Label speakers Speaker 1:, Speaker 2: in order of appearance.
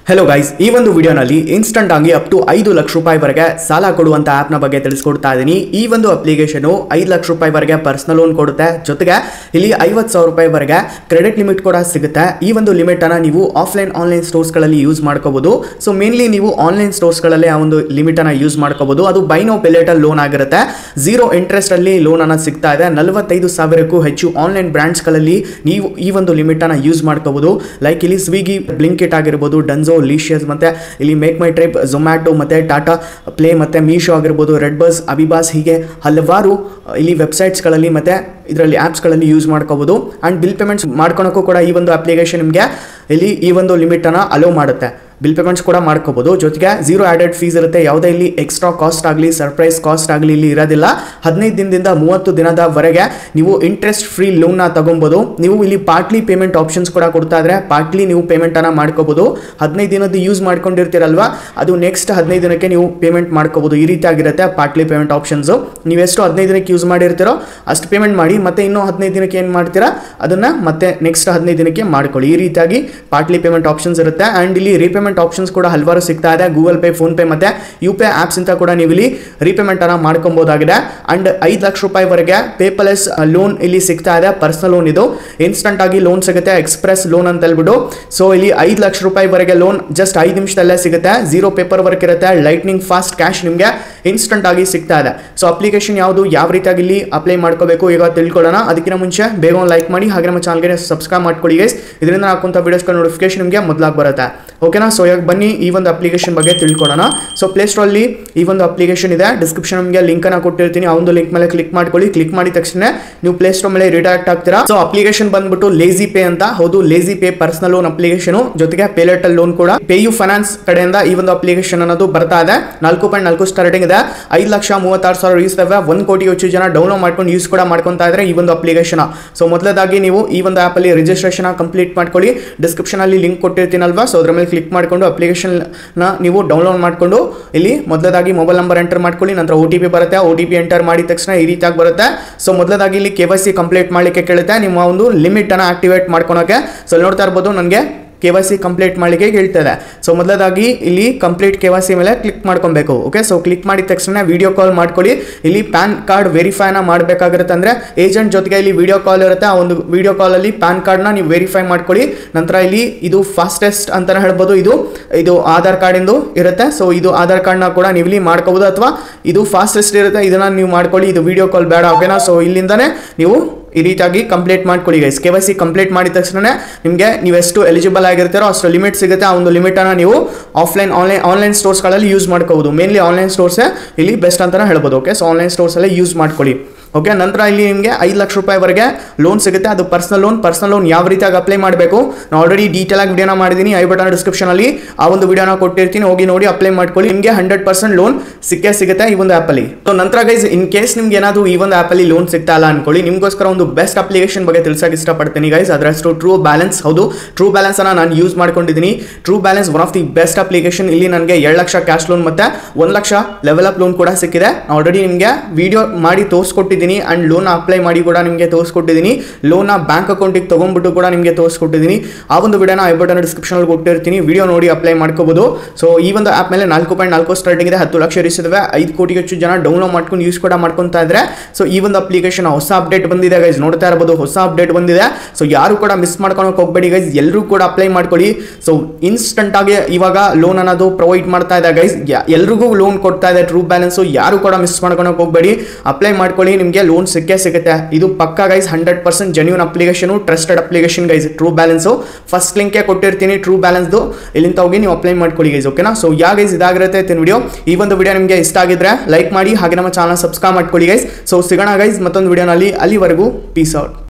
Speaker 1: Hello guys ಈ ಒಂದು ವಿಡಿಯೋನಲ್ಲಿ ಇನ್ಸ್ಟಂಟ್ ಆಗಿ ಅಪ್ ಟು 5 ಲಕ್ಷ ರೂಪಾಯಿ ವರೆಗೆ ಸಾಲ ಕೊಡುವಂತ ಆಪ್ ನ ಬಗ್ಗೆ ತಿಳಿಸಿಕೊಡ್ತಾ ಇದೀನಿ। ಈ ಒಂದು ಅಪ್ಲಿಕೇಶನ್ 5 ಲಕ್ಷ ರೂಪಾಯಿ ವರೆಗೆ ಪರ್ಸನಲ್ ಲೋನ್ ಕೊಡುತ್ತೆ, ಜೊತೆಗೆ ಇಲ್ಲಿ 50,000 ರೂಪಾಯಿ ವರೆಗೆ ಕ್ರೆಡಿಟ್ ಲಿಮಿಟ್ ಕೂಡ ಸಿಗುತ್ತೆ। ಈ ಒಂದು ಲಿಮಿಟ್ ಅನ್ನು ನೀವು ಆನ್ಲೈನ್ ಸ್ಟೋರ್ಸ್ ಗಳಲ್ಲಿ ಯೂಸ್ ಮಾಡ್ಕೋಬಹುದು। ಸೊ ಮೇನ್ಲಿ ನೀವು ಆನ್ಲೈನ್ ಸ್ಟೋರ್ಸ್ ಗಳಲ್ಲಿ ಆ ಒಂದು ಲಿಮಿಟ್ ಅನ್ನು ಯೂಸ್ ಮಾಡ್ಕೋಬಹುದು। ಅದು by now pay litre loan ಆಗಿರುತ್ತೆ, 0 ಇಂಟ್ರೆಸ್ಟ್ ಅಲ್ಲಿ ಲೋನ್ ಅನ್ನು ಸಿಗ್ತಾ ಇದೆ। 45,000ಕ್ಕೂ ಹೆಚ್ಚು ಆನ್ಲೈನ್ ಬ್ರಾಂಡ್ಸ್ ಗಳಲ್ಲಿ ನೀವು ಈ ಒಂದು ಲಿಮಿಟ್ ಅನ್ನು ಯೂಸ್ ಮಾಡ್ಕೋಬಹುದು। ಲೈಕ್ ಇಲ್ಲಿ ಸ್ವಿಗ್ಗಿ, ಬ್ಲಿಂಕಿಟ್ ಆಗಿರಬಹುದು, ಡನ್ಸೋ, ಲೀಶಿಯಸ್, ಮತ್ತೆ ಇಲ್ಲಿ ಮೇಕ್ ಮೈ ಟ್ರಿಪ್, ಝೊಮ್ಯಾಟೊ, ಮತ್ತೆ ಟಾಟಾ ಪ್ಲೇ, ಮತ್ತೆ ಮೀಶೋ ಆಗಿರಬಹುದು, ರೆಡ್ ಬಸ್, ಅಬಿಬಾಸ್, ಹೀಗೆ ಹಲವಾರು ಇಲ್ಲಿ ವೆಬ್ಸೈಟ್ಸ್ಗಳಲ್ಲಿ ಮತ್ತೆ ಇದರಲ್ಲಿ ಆ್ಯಪ್ಸ್ಗಳಲ್ಲಿ ಯೂಸ್ ಮಾಡ್ಕೋಬಹುದು। ಆ್ಯಂಡ್ ಬಿಲ್ ಪೇಮೆಂಟ್ಸ್ ಮಾಡ್ಕೊಳಕ್ಕೂ ಕೂಡ ಈ ಒಂದು ಅಪ್ಲಿಕೇಶನ್ ನಿಮಗೆ ಇಲ್ಲಿ ಈ ಒಂದು ಲಿಮಿಟನ್ನು ಅಲೋ ಮಾಡುತ್ತೆ। ಬಿಲ್ ಪೇಮೆಂಟ್ಸ್ ಕೂಡ ಮಾಡ್ಕೋಬಹುದು, ಜೊತೆಗೆ 0 ಆ್ಯಡೆಡ್ ಫೀಸ್ ಇರುತ್ತೆ। ಯಾವುದೇ ಇಲ್ಲಿ ಎಕ್ಸ್ಟ್ರಾ ಕಾಸ್ಟ್ ಆಗಲಿ ಸರ್ಪ್ರೈಸ್ ಕಾಸ್ಟ್ ಆಗಲಿ ಇಲ್ಲಿ ಇರೋದಿಲ್ಲ। 15 ದಿನದಿಂದ 30 ದಿನದವರೆಗೆ ನೀವು ಇಂಟ್ರೆಸ್ಟ್ ಫ್ರೀ ಲೋನ್ನ ತಗೊಬೋದು। ನೀವು ಇಲ್ಲಿ ಪಾರ್ಟ್ಲಿ ಪೇಮೆಂಟ್ ಆಪ್ಷನ್ಸ್ ಕೂಡ ಕೊಡ್ತಾ ಇದ್ರೆ ಪಾರ್ಟ್ಲಿ ನೀವು ಪೇಮೆಂಟನ್ನು ಮಾಡ್ಕೋಬಹುದು। 15 ದಿನದ್ದು ಯೂಸ್ ಮಾಡ್ಕೊಂಡಿರ್ತೀರಲ್ವಾ, ಅದು ನೆಕ್ಸ್ಟ್ 15 ದಿನಕ್ಕೆ ನೀವು ಪೇಮೆಂಟ್ ಮಾಡ್ಕೋಬಹುದು। ಈ ರೀತಿಯಾಗಿರುತ್ತೆ ಪಾರ್ಟ್ಲಿ ಪೇಮೆಂಟ್ ಆಪ್ಷನ್ಸ್। ನೀವೆಷ್ಟು 15 ದಿನಕ್ಕೆ ಯೂಸ್ ಮಾಡಿರ್ತೀರೋ ಅಷ್ಟು ಪೇಮೆಂಟ್ ಮಾಡಿ, ಮತ್ತೆ ಇನ್ನೂ 15 ದಿನಕ್ಕೆ ಏನು ಮಾಡ್ತೀರಾ ಅದನ್ನು ಮತ್ತೆ ನೆಕ್ಸ್ಟ್ 15 ದಿನಕ್ಕೆ ಮಾಡ್ಕೊಳ್ಳಿ। ಈ ರೀತಿಯಾಗಿ ಪಾರ್ಟ್ಲಿ ಪೇಮೆಂಟ್ ಆಪ್ಷನ್ಸ್ ಇರುತ್ತೆ। ಆ್ಯಂಡ್ ಇಲ್ಲಿ ರೀಪೇಮೆಂಟ್ ಆಪ್ಷನ್ಸ್ ಕೂಡ ಹಲವಾರು ಸಿಗ್ತಾ ಇದೆ। ಗೂಗಲ್ ಪೇ, ಫೋನ್ ಪೇ ಮತ್ತೆ UPI ಆಪ್ಸ್ ಅಂತ ಕೂಡ ನೀವು ಇಲ್ಲಿ ರೀಪೇಮೆಂಟ್ ಅನ್ನ ಮಾಡ್ಕೊಬಹುದಾಗಿದೆ। ಅಂಡ್ 5 ಲಕ್ಷ ರೂಪಾಯಿ ವರೆಗೆ ಪೇಪರ್ಲೆಸ್ ಲೋನ್ ಇಲ್ಲಿ ಸಿಗ್ತಾ ಇದೆ। ಪರ್ಸನಲ್ ಲೋನ್ ಇದು ಇನ್ಸ್ಟಂಟ್ ಆಗಿ ಲೋನ್ ಸಿಗುತ್ತೆ, ಎಕ್ಸ್ಪ್ರೆಸ್ ಲೋನ್ ಅಂತ ಹೇಳ್ಬಿಟ್ಟು। ಸೊ ಇಲ್ಲಿ 5 ಲಕ್ಷ ರೂಪಾಯಿ ವರೆಗೆ ಲೋನ್ ಜಸ್ಟ್ 5 ನಿಮಿಷದಲ್ಲೇ ಸಿಗುತ್ತೆ। 0 ಪೇಪರ್ ವರ್ಕ್ ಇರುತ್ತೆ, ಲೈಟ್ನಿಂಗ್ ಫಾಸ್ಟ್ ಕ್ಯಾಶ್ ನಿಮಗೆ ಇನ್ಸ್ಟಂಟ್ ಆಗಿ ಸಿಗ್ತಾ ಇದೆ। ಸೊ ಅಪ್ಲಿಕೇಶನ್ ಯಾವುದು, ಯಾವ ರೀತಿಯಾಗಿ ಇಲ್ಲಿ ಅಪ್ಲೈ ಮಾಡ್ಕೋಬೇಕು ಈಗ ತಿಳ್ಕೊಳ್ಳೋಣ। ಅದಕ್ಕಿಂತ ಮುಂಚೆ ಬೇಗ ಒಂದು ಲೈಕ್ ಮಾಡಿ, ಹಾಗೆ ನಮ್ಮ ಚಾನಲ್ಗೆ ಸಬ್ಸ್ಕ್ರೈಬ್ ಮಾಡ್ಕೊಳ್ಳಿ ಗೈಸ್, ಇದರಿಂದ ಹಾಕುವಂಥ ವಿಡಿಯೋಸ್ಗಳ ನೋಟಿಫಿಕೇಶನ್ ನಿಮಗೆ ಮೊದಲಾಗಿ ಬರುತ್ತೆ, ಓಕೆನಾ। ಸೊ ಇವಾಗ ಬನ್ನಿ ಈ ಒಂದು ಅಪ್ಲಿಕೇಶನ್ ಬಗ್ಗೆ ತಿಳ್ಕೊಳ್ಳೋಣ। ಸೊ ಪ್ಲೇಸ್ಟೋರ್ ಅಲ್ಲಿ ಈ ಒಂದು ಅಪ್ಲಿಕೇಶನ್ ಇದೆ, ಡಿಸ್ಕ್ರಿಪ್ಷನ್ ನಿಮಗೆ ಲಿಂಕ್ ಅನ್ನು ಕೊಟ್ಟಿರ್ತೀನಿ, ಆ ಒಂದು ಲಿಂಕ್ ಮೇಲೆ ಕ್ಲಿಕ್ ಮಾಡ್ಕೊಳ್ಳಿ। ಕ್ಲಿಕ್ ಮಾಡಿದ ತಕ್ಷಣ ನೀವು ಪ್ಲೇಸ್ಟೋರ್ ಮೇಲೆ ರಿಡೈರೆಕ್ಟ್ ಆಗ್ತೀರಾ। ಸೊ ಅಪ್ಲಿಕೇಶನ್ ಬಂದ್ಬಿಟ್ಟು ಲೇಜಿ ಪೇ ಅಂತ, ಹೌದು lazy pay personal loan application, ಜೊತೆಗೆ ಪೇ ಲೇಟರ್ ಲೋನ್ ಕೂಡ ಪೇ ಯು ಫೈನಾನ್ಸ್ ಕಡೆಯಿಂದ ಈ ಒಂದು ಅಪ್ಲಿಕೇಶನ್ ಅನ್ನೋದು ಬರ್ತಾ ಇದೆ। 4.4 ಸ್ಟಾರ್ಟಿಂಗ್ ಇದೆ, 5,36,000 ಯೂಸ್ ಇದಾವೆ, 1 ಕೋಟಿ ಹೆಚ್ಚು ಜನ ಡೌನ್ಲೋಡ್ ಮಾಡ್ಕೊಂಡು ಯೂಸ್ ಕೂಡ ಮಾಡ್ಕೊಂತಾ ಇದ್ರೆ ಈ ಒಂದು ಅಪ್ಲಿಕೇಶನ್। ಸೊ ಮೊದಲದಾಗಿ ನೀವು ಈ ಒಂದು ಆಪ್ ಅಲ್ಲಿ ರಿಜಿಸ್ಟ್ರೇಷನ್ ಕಂಪ್ಲೀಟ್ ಮಾಡ್ಕೊಳ್ಳಿ, ಡಿಸ್ಕ್ರಿಪ್ಷನ್ ಅಲ್ಲಿ ಲಿಂಕ್ ಕೊಟ್ಟಿರ್ತೀನಲ್ವಾ, ಸೊ ಅದ್ರ ಮೇಲೆ ಕ್ಲಿಕ್ ಮಾಡ್ಕೊಂಡು ಅಪ್ಲಿಕೇಶನ್ ನೀವು ಡೌನ್ಲೋಡ್ ಮಾಡ್ಕೊಂಡು ಇಲ್ಲಿ ಮೊದಲದಾಗಿ ಮೊಬೈಲ್ ನಂಬರ್ ಎಂಟರ್ ಮಾಡ್ಕೊಳ್ಳಿ, ನಂತರ OTP ಬರುತ್ತೆ, OTP ಎಂಟರ್ ಮಾಡಿದ ತಕ್ಷಣ ಈ ರೀತಿಯಾಗಿ ಬರುತ್ತೆ। ಸೊ ಮೊದಲದಾಗಿ ಇಲ್ಲಿ KYC ಕಂಪ್ಲೀಟ್ ಮಾಡಲಿಕ್ಕೆ ಕೇಳುತ್ತೆ, ನಿಮ್ಮ ಒಂದು ಲಿಮಿಟ್ ಅನ್ನು ಆಕ್ಟಿವೇಟ್ ಮಾಡ್ಕೊಳಕ್ಕೆ। ಸೊ ನೋಡ್ತಾ ಇರ್ಬೋದು ನನಗೆ KYC ಕಂಪ್ಲೀಟ್ ಮಾಡಲಿಕ್ಕೆ ಹೇಳ್ತದೆ। ಸೊ ಮೊದಲದಾಗಿ ಇಲ್ಲಿ ಕಂಪ್ಲೀಟ್ KYC ಮೇಲೆ ಕ್ಲಿಕ್ ಮಾಡ್ಕೊಬೇಕು, ಓಕೆ। ಸೊ ಕ್ಲಿಕ್ ಮಾಡಿದ ತಕ್ಷಣ ವಿಡಿಯೋ ಕಾಲ್ ಮಾಡ್ಕೊಳ್ಳಿ, ಇಲ್ಲಿ ಪ್ಯಾನ್ ಕಾರ್ಡ್ ವೆರಿಫೈನ ಮಾಡಬೇಕಾಗಿರುತ್ತೆ, ಅಂದರೆ ಏಜೆಂಟ್ ಜೊತೆಗೆ ಇಲ್ಲಿ ವಿಡಿಯೋ ಕಾಲ್ ಇರುತ್ತೆ, ಆ ಒಂದು ವಿಡಿಯೋ ಕಾಲಲ್ಲಿ ಪ್ಯಾನ್ ಕಾರ್ಡ್ನ ನೀವು ವೆರಿಫೈ ಮಾಡ್ಕೊಳ್ಳಿ। ನಂತರ ಇಲ್ಲಿ ಇದು ಫಾಸ್ಟೆಸ್ಟ್ ಅಂತಲೇ ಹೇಳ್ಬೋದು, ಇದು ಆಧಾರ್ ಕಾರ್ಡಿಂದು ಇರುತ್ತೆ। ಸೊ ಇದು ಆಧಾರ್ ಕಾರ್ಡ್ನ ಕೂಡ ನೀವು ಇಲ್ಲಿ ಮಾಡ್ಕೋಬೋದು, ಅಥವಾ ಇದು ಫಾಸ್ಟೆಸ್ಟ್ ಇರುತ್ತೆ, ಇದನ್ನು ನೀವು ಮಾಡ್ಕೊಳ್ಳಿ, ಇದು ವಿಡಿಯೋ ಕಾಲ್ ಬೇಡ, ಓಕೆನಾ। ಸೊ ಇಲ್ಲಿಂದನೇ ನೀವು ಈ ರೀತಿಯಾಗಿ ಕಂಪ್ಲೀಟ್ ಮಾಡ್ಕೊಳ್ಳಿ ಗೈಸ್। KYC ಕಂಪ್ಲೀಟ್ ಮಾಡಿದ ತಕ್ಷಣ ನಿಮಗೆ ನೀವು ಎಷ್ಟು ಎಲಿಜಿಬಲ್ ಆಗಿರ್ತೀರೋ ಅಷ್ಟು ಲಿಮಿಟ್ ಸಿಗುತ್ತೆ, ಆ ಒಂದು ಲಿಮಿಟನ್ನು ನೀವು ಆನ್ಲೈನ್ ಸ್ಟೋರ್ಸ್ಗಳಲ್ಲಿ ಯೂಸ್ ಮಾಡ್ಕೋಬಹುದು। ಮೇನ್ಲಿ ಆನ್ಲೈನ್ ಸ್ಟೋರ್ಸೇ ಇಲ್ಲಿ ಬೆಸ್ಟ್ ಅಂತಲೇ ಹೇಳ್ಬೋದು, ಓಕೆ। ಸೊ ಆನ್ಲೈನ್ ಸ್ಟೋರ್ಸಲ್ಲೇ ಯೂಸ್ ಮಾಡ್ಕೊಳ್ಳಿ, ಓಕೆ। ನಂತರ ಇಲ್ಲಿ ನಿಮಗೆ 5 ಲಕ್ಷ ರೂಪಾಯಿವರೆಗೆ ಲೋನ್ ಸಿಗುತ್ತೆ, ಅದು ಪರ್ಸನಲ್ ಲೋನ್ ಯಾವ ರೀತಿಯಾಗಿ ಅಪ್ಲೈ ಮಾಡಬೇಕು ನಾನು ಆಲ್ರೆಡಿ ಡೀಟೇಲ್ ಆಗಿ ವಿಡಿಯೋನ ಮಾಡಿದ್ದೀನಿ, ಐ ಬಟನ್ ಡಿಸ್ಕ್ರಿಪ್ಷನ್ ಅಲ್ಲಿ ಆ ಒಂದು ವಿಡಿಯೋನ ಕೊಟ್ಟಿರ್ತೀನಿ, ಹೋಗಿ ನೋಡಿ ಅಪ್ಲೈ ಮಾಡ್ಕೊಳ್ಳಿ, ನಿಮಗೆ 100% ಲೋನ್ ಸಿಗುತ್ತೆ ಈ ಒಂದು ಆ್ಯಪಲ್ಲಿ। ಸೊ ನಂತರ ಗೈಸ್ ಇನ್ ಕೇಸ್ ನಿಮ್ಗೆ ಏನಾದರೂ ಈ ಒಂದು ಆ್ಯಪಲ್ಲಿ ಲೋನ್ ಸಿಗ್ತಾ ಇಲ್ಲ ಅನ್ಕೊಳ್ಳಿ, ನಿಮಗೋಸ್ಕರ ಒಂದು ಬೆಸ್ಟ್ ಅಪ್ಲಿಕೇಶನ್ ಬಗ್ಗೆ ತಿಳಿಸಕ್ಕೆ ಇಷ್ಟಪಡ್ತೀನಿ ಗೈಸ್, ಅದರಷ್ಟು ಟ್ರೂ ಬ್ಯಾಲೆನ್ಸ್, ಹೌದು ಟ್ರೂ ಬ್ಯಾಲೆನ್ಸ್ ಅನ್ನ ನಾನು ಯೂಸ್ ಮಾಡ್ಕೊಂಡಿದ್ದೀನಿ। True balance one of the best application, ಇಲ್ಲಿ ನನಗೆ 2 ಲಕ್ಷ ಕ್ಯಾಶ್ ಲೋನ್ ಮತ್ತೆ 1 ಲಕ್ಷ ಲೆವೆಲ್ ಅಪ್ ಲೋನ್ ಕೂಡ ಸಿಕ್ಕಿದೆ। ಆಲ್ರೆಡಿ ನಿಮಗೆ ವಿಡಿಯೋ ಮಾಡಿ ತೋರಿಸ್ಕೊಟ್ಟಿದ್ದೀನಿ, ಅಂಡ್ ಲೋನ್ ಅಪ್ಲೈ ಮಾಡಿ ಕೂಡ ನಿಮಗೆ ತೋರಿಸ್ಕೊಟ್ಟಿದ್ದೀನಿ, ಲೋನ್ ಬ್ಯಾಂಕ್ ಅಕೌಂಟಿಗೆ ತಗೊಂಡ್ಬಿಟ್ಟು ಕೂಡ ನಿಮಗೆ ತೋರಿಸ್ಕೊಟ್ಟಿದ್ದೀನಿ, ಆ ಒಂದು ವಿಡಿಯೋನ ಐ ಬಟನ್ ಡಿಸ್ಕ್ರಿಪ್ಷನ್ ಅಲ್ಲಿ ಕೊಟ್ಟಿರ್ತೀನಿ, ವಿಡಿಯೋ ನೋಡಿ ಅಪ್ಲೈ ಮಾಡ್ಕೋಬಹುದು। ಸೊ ಈ ಒಂದು ಆಪ್ ಮೇಲೆ 4.4 ಸ್ಟಾರ್ಟಿಂಗ್ ಇದೆ, 10 ಲಕ್ಷ ಯೂಸ್ ಇದಾವೆ, 5 ಕೋಟಿಗೆ ಹೆಚ್ಚು ಜನ ಡೌನ್ಲೋಡ್ ಮಾಡ್ಕೊಂಡು ಯೂಸ್ ಕೂಡ ಮಾಡ್ಕೊಂತಾ ಇದ್ರೆ। ಸೊ ಈ ಒಂದು ಅಪ್ಲಿಕೇಶನ್ ಹೊಸ ಅಪ್ಡೇಟ್ ಬಂದಿದೆ ಗೈಸ್, ನೋಡ್ತಾ ಇರಬಹುದು ಹೊಸ ಅಪ್ಡೇಟ್ ಬಂದಿದೆ। ಸೊ ಯಾರು ಕೂಡ ಮಿಸ್ ಮಾಡ್ಕೊಳಕ್ಕೆ ಹೋಗಬೇಡಿ ಗೈಸ್, ಎಲ್ಲರೂ ಕೂಡ ಅಪ್ಲೈ ಮಾಡ್ಕೊಳ್ಳಿ। ಸೊ ಇನ್ಸ್ಟಂಟ್ ಆಗಿ ಇವಾಗ ಲೋನ್ ಅನ್ನೋದು ಪ್ರೊವೈಡ್ ಮಾಡ್ತಾ ಇದೆ ಗೈಸ್, ಎಲ್ರಿಗೂ ಲೋನ್ ಕೊಡ್ತಾ ಇದೆ ಟ್ರೂ ಬ್ಯಾಲೆನ್ಸ್, ಯಾರು ಕೂಡ ಮಿಸ್ ಮಾಡ್ಕೊಳಕ್ಕೆ ಹೋಗಬೇಡಿ, ಅಪ್ಲೈ ಮಾಡ್ಕೊಳ್ಳಿ, ನಿಮಗೆ ಲೋನ್ ಸಿಗುತ್ತೆ। ಇದು ಪಕ್ಕಾ guys 100% genuine application, trusted application guys, true balance first link ಕೊಟ್ಟಿರ್ತೀನಿ ಟ್ರೂ ಬ್ಯಾಲೆನ್ಸ್, ಇಲ್ಲಿಂದ ಹೋಗಿ ನೀವು ಅಪ್ಲೈ ಮಾಡ್ಕೊಳ್ಳಿ ಗೈಸ್, ಓಕೆನಾ। ಸೊ ಗೈಸ್ ಇದಾಗಿರುತ್ತೆ ವಿಡಿಯೋ, ಈ ಒಂದು ವಿಡಿಯೋ ನಿಮಗೆ ಇಷ್ಟ ಆಗಿದ್ರೆ ಲೈಕ್ ಮಾಡಿ, ಹಾಗೆ ನಮ್ಮ ಚಾನಲ್ ಸಬ್ಸ್ಕ್ರೈಬ್ ಮಾಡ್ಕೊಳ್ಳಿ ಗೈಸ್। ಸೊ ಸಿಗೋಣ ಗೈಸ್ ಮತ್ತೊಂದು ವಿಡಿಯೋನಲ್ಲಿ, ಅಲ್ಲಿವರೆಗೂ ಪೀಸ್ ಔಟ್।